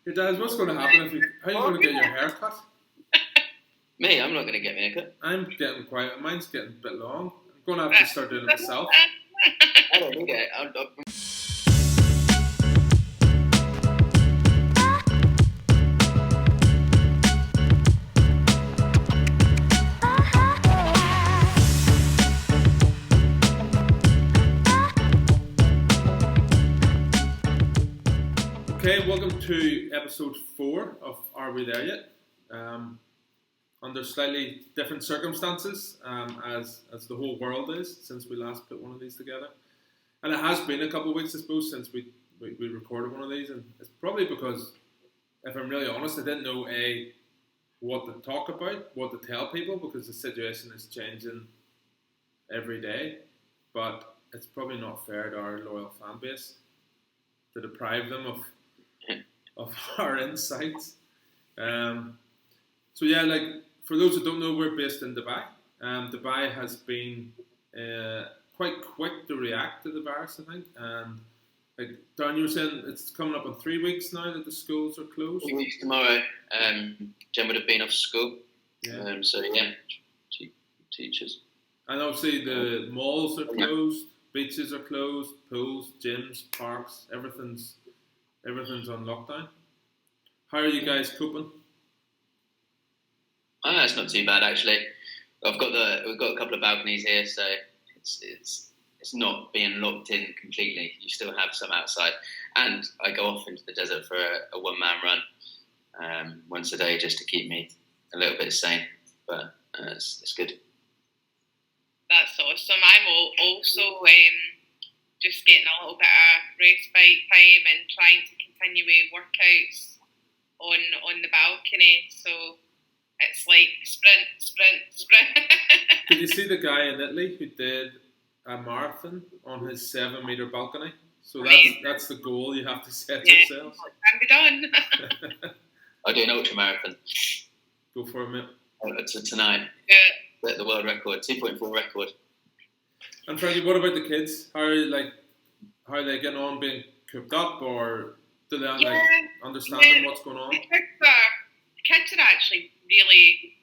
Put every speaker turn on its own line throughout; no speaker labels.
Hey, Dad, what's going to happen if you? How are you going to get your hair cut?
Me, I'm not going to get my hair cut.
I'm getting quite. Mine's getting a bit long. I'm going to have to start doing it myself.
I don't need it.
Okay, welcome to episode 4 of Are We There Yet? Under slightly different circumstances, as the whole world is since we last put one of these together, and it has been a couple of weeks, I suppose, since we recorded one of these, and it's probably because, if I'm really honest, I didn't know what to talk about, what to tell people, because the situation is changing every day. But it's probably not fair to our loyal fan base to deprive them of our insights. So yeah, like for those who don't know, we're based in Dubai. Dubai has been quite quick to react to the virus, I think. And like Dan, you were saying it's coming up in 3 weeks now that the schools are closed.
3 weeks tomorrow. Jen would have been off school.
Yeah.
So yeah, teachers.
And obviously the malls are closed, beaches are closed, pools, gyms, parks, everything's on lockdown. How are you guys coping?
It's not too bad actually. We've got a couple of balconies here, so it's not being locked in completely. You still have some outside, and I go off into the desert for a one-man run once a day just to keep me a little bit sane. But it's good.
That's awesome. I'm also just getting a little bit of respite time and trying to continue with workouts on the balcony. So it's like sprint.
Did you see the guy in Italy who did a marathon on his 7-meter balcony? So that's the goal you have to set yourselves.
Can be done.
I do an ultra marathon.
Go for a minute.
Tonight.
Yeah.
The world record, 2.4 record.
And Frankie, what about the kids? How are they getting on, being cooped up, or do they understand what's going on?
The kids are actually really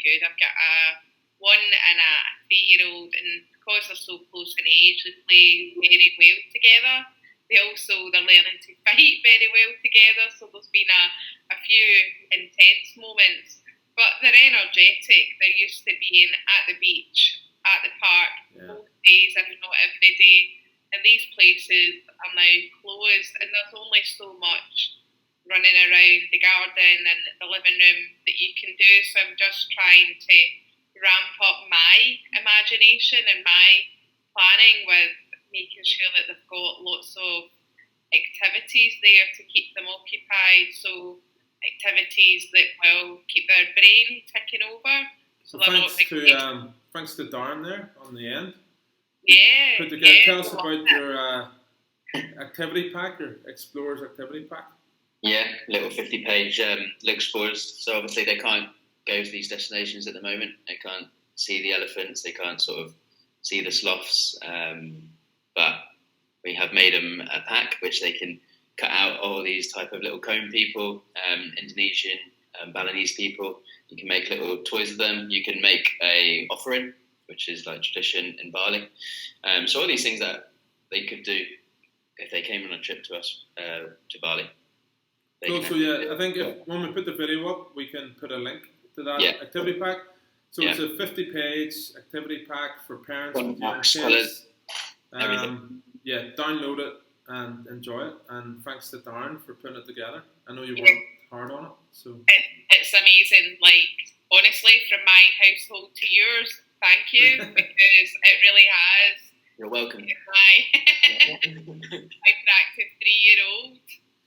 good. I've got a 1 and a 3-year-old, and because they're so close in age, they play very well together. They're learning to fight very well together. So there's been a few intense moments. But they're energetic. They're used to being at the beach, at the park, most days, if not every day. And these places are now closed, and there's only so much running around the garden and the living room that you can do. So I'm just trying to ramp up my imagination and my planning with making sure that they've got lots of activities there to keep them occupied. So activities that will keep their brain ticking over. So
thanks to Darren there on the end.
Yeah.
Tell us about your activity pack, your Explorers activity pack.
Yeah, little 50-page explorers. So obviously they can't go to these destinations at the moment. They can't see the elephants. They can't sort of see the sloths. But we have made them a pack which they can cut out all these type of little cone people, Indonesian, Balinese people. You can make little toys of them. You can make a offering, which is like tradition in Bali. So all these things that they could do if they came on a trip to us, to Bali.
Cool. So yeah, I think when we put the video up, we can put a link to that activity pack. So it's a 50-page activity pack for parents with young kids.
Everything.
Download it and enjoy it. And thanks to Darren for putting it together. I know you worked hard on it. So
it's amazing. Like honestly, from my household to yours, thank you, because it really has.
You're welcome.
My hyperactive 3-year-old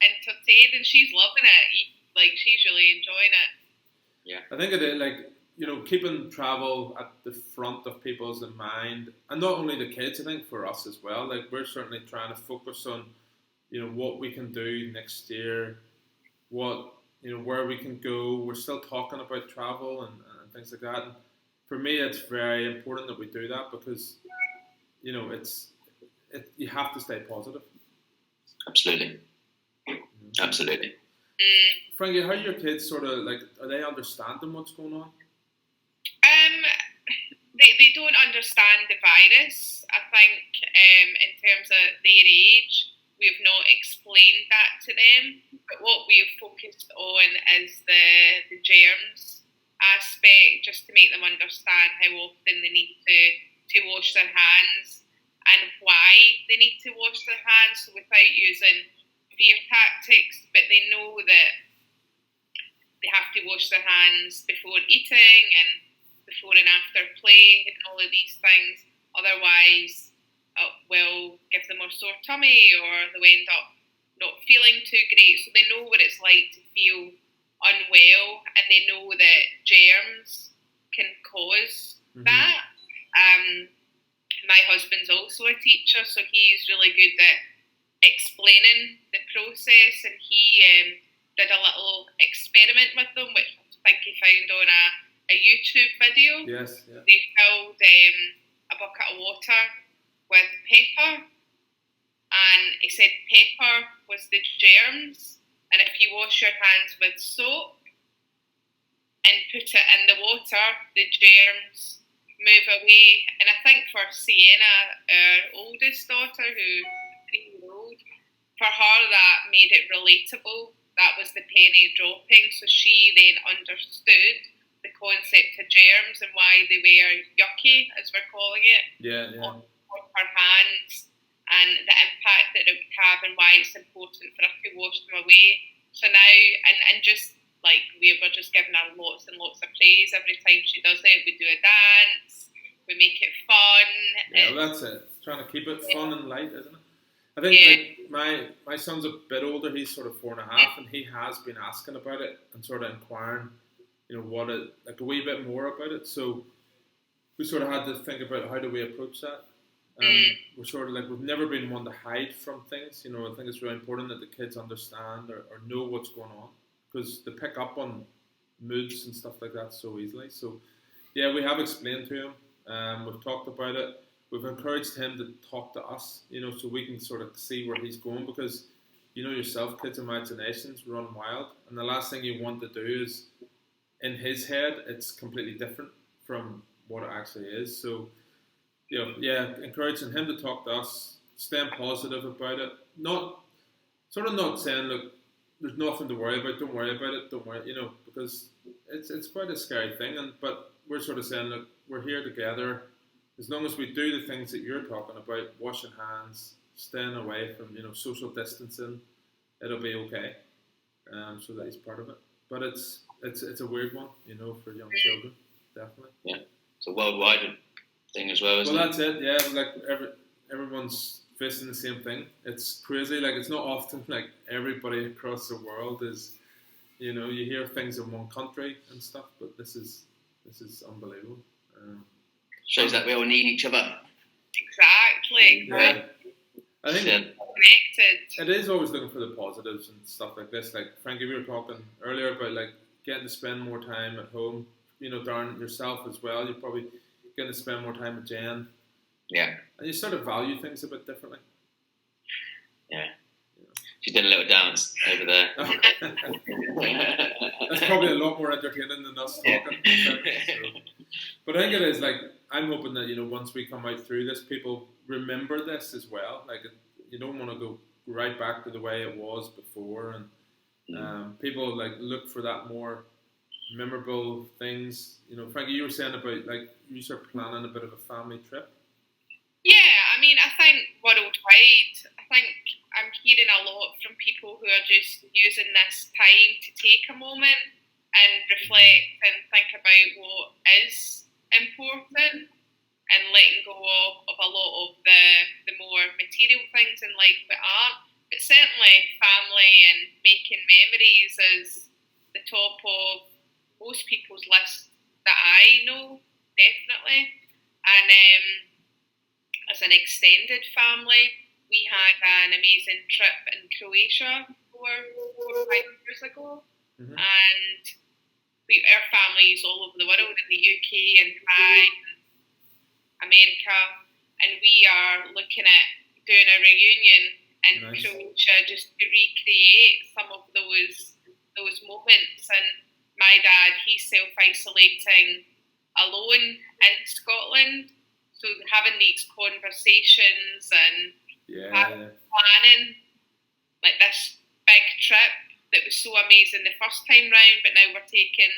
entertained, and she's loving it. Like she's really enjoying it.
Yeah,
I think it is like, keeping travel at the front of people's mind, and not only the kids, I think for us as well. Like we're certainly trying to focus on, what we can do next year, where we can go. We're still talking about travel and things like that. And for me, it's very important that we do that because, you have to stay positive.
Absolutely. Absolutely.
Frankie, how are your kids sort of like? Are they understanding what's going on?
They don't understand the virus. I think in terms of their age, we've not explained that to them. But what we've focused on is the germs aspect, just to make them understand how often they need to wash their hands and why they need to wash their hands, so without using fear tactics. But they know that they have to wash their hands before eating and before and after play and all of these things. Otherwise, it will give them a sore tummy, or they'll end up not feeling too great. So they know what it's like to feel unwell, and they know that germs can cause that. My husband's also a teacher, so he's really good at explaining the process, and he did a little experiment with them, which I think he found on a YouTube video.
Yes, yeah.
They filled a bucket of water with pepper, and he said pepper was the germs, and if you wash your hands with soap and put it in the water, the germs move away. And I think for Sienna, our oldest daughter, who's 3-year-old, for her that made it relatable. That was the penny dropping, so she then understood the concept of germs and why they were yucky, as we're calling it, on her hands, and the impact that it would have, and why it's important for us to wash them away. So now, and just like we're just giving her lots and lots of praise every time she does it. We do a dance, we make it fun.
Yeah, well, that's it. Trying to keep it fun and light, isn't it? I think like, my son's a bit older. He's sort of 4.5, and he has been asking about it and sort of inquiring, what it, like a wee bit more about it. So we sort of had to think about how do we approach that. We're sort of like, we've never been one to hide from things. I think it's really important that the kids understand or know what's going on, because they pick up on moods and stuff like that so easily. So yeah, we have explained to him. We've talked about it. We've encouraged him to talk to us, so we can sort of see where he's going, because yourself, kids' imaginations run wild, and the last thing you want to do is, in his head, it's completely different from what it actually is. So, encouraging him to talk to us, staying positive about it, not saying, look, there's nothing to worry about, don't worry about it, don't worry, because it's quite a scary thing, but we're sort of saying, look, we're here together. As long as we do the things that you're talking about, washing hands, staying away from, social distancing, it'll be okay. So that he's part of it. But it's a weird one, for young children, definitely.
Yeah, it's a worldwide thing as well, isn't it?
Well, that's it. Yeah, like everyone's facing the same thing. It's crazy. Like, it's not often like everybody across the world is, you hear things in one country and stuff, but this is unbelievable.
Shows that we all need each other.
Exactly.
Yeah. I think
connected.
It is always looking for the positives and stuff like this. Like, Frankie, we were talking earlier about like getting to spend more time at home. Darren, yourself as well. You're probably getting to spend more time with Jen.
Yeah.
And you sort of value things a bit differently.
Yeah. She's doing a little dance over there.
That's probably a lot more entertaining than us talking. But I think it is, like, I'm hoping that, once we come out through this, people remember this as well. Like, you don't want to go right back to the way it was before, and people like look for that more memorable things. Frankie, you were saying about like you start planning a bit of a family trip.
Yeah, I mean, I think worldwide, I think I'm hearing a lot from people who are just using this time to take a moment and reflect and think about what is important, and letting go of a lot of the more material things in life that aren't. But certainly family and making memories is the top of most people's list that I know, definitely. And as an extended family, we had an amazing trip in Croatia 4 or 5 years ago. And our families all over the world, in the UK and Dubai, America, and we are looking at doing a reunion in Croatia just to recreate some of moments. And my dad, he's self-isolating alone in Scotland, so having these conversations and planning like this big trip that was so amazing the first time round, but now we're taking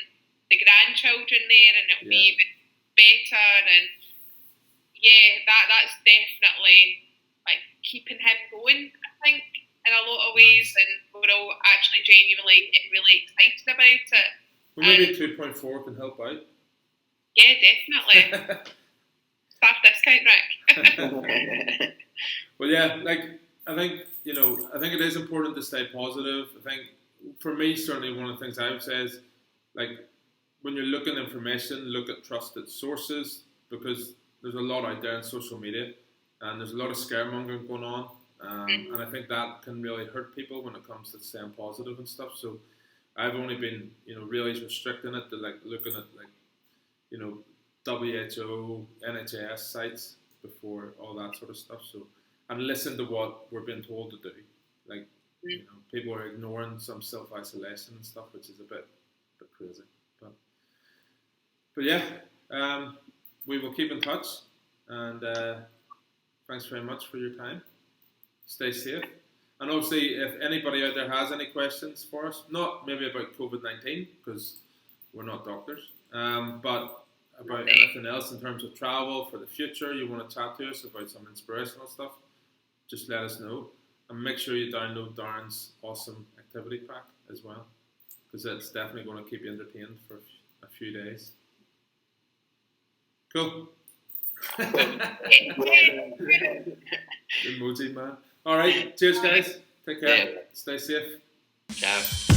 the grandchildren there, and it'll be even better. And that's definitely like keeping him going, I think, in a lot of ways, and we're all actually genuinely getting really excited about it.
Well, maybe 2.4 can help out.
Yeah, definitely. Staff discount, Rick.
Well, yeah, like I think it is important to stay positive. I think for me, certainly one of the things I would say is, like, when you're looking at information, look at trusted sources, because there's a lot out there on social media, and there's a lot of scaremongering going on, and I think that can really hurt people when it comes to staying positive and stuff. So I've only been, really restricting it to like looking at like, WHO, NHS sites before all that sort of stuff. So, and listen to what we're being told to do. Like, people are ignoring some self-isolation and stuff, which is a bit crazy. But yeah, we will keep in touch, and thanks very much for your time. Stay safe. And obviously, if anybody out there has any questions for us, not maybe about COVID-19, because we're not doctors, but about anything else in terms of travel for the future, you want to chat to us about some inspirational stuff, just let us know. And make sure you download Darren's awesome activity pack as well, because it's definitely going to keep you entertained for a few days. Cool. Emoji man. All right. Cheers, guys. Take care. Stay safe.
Ciao.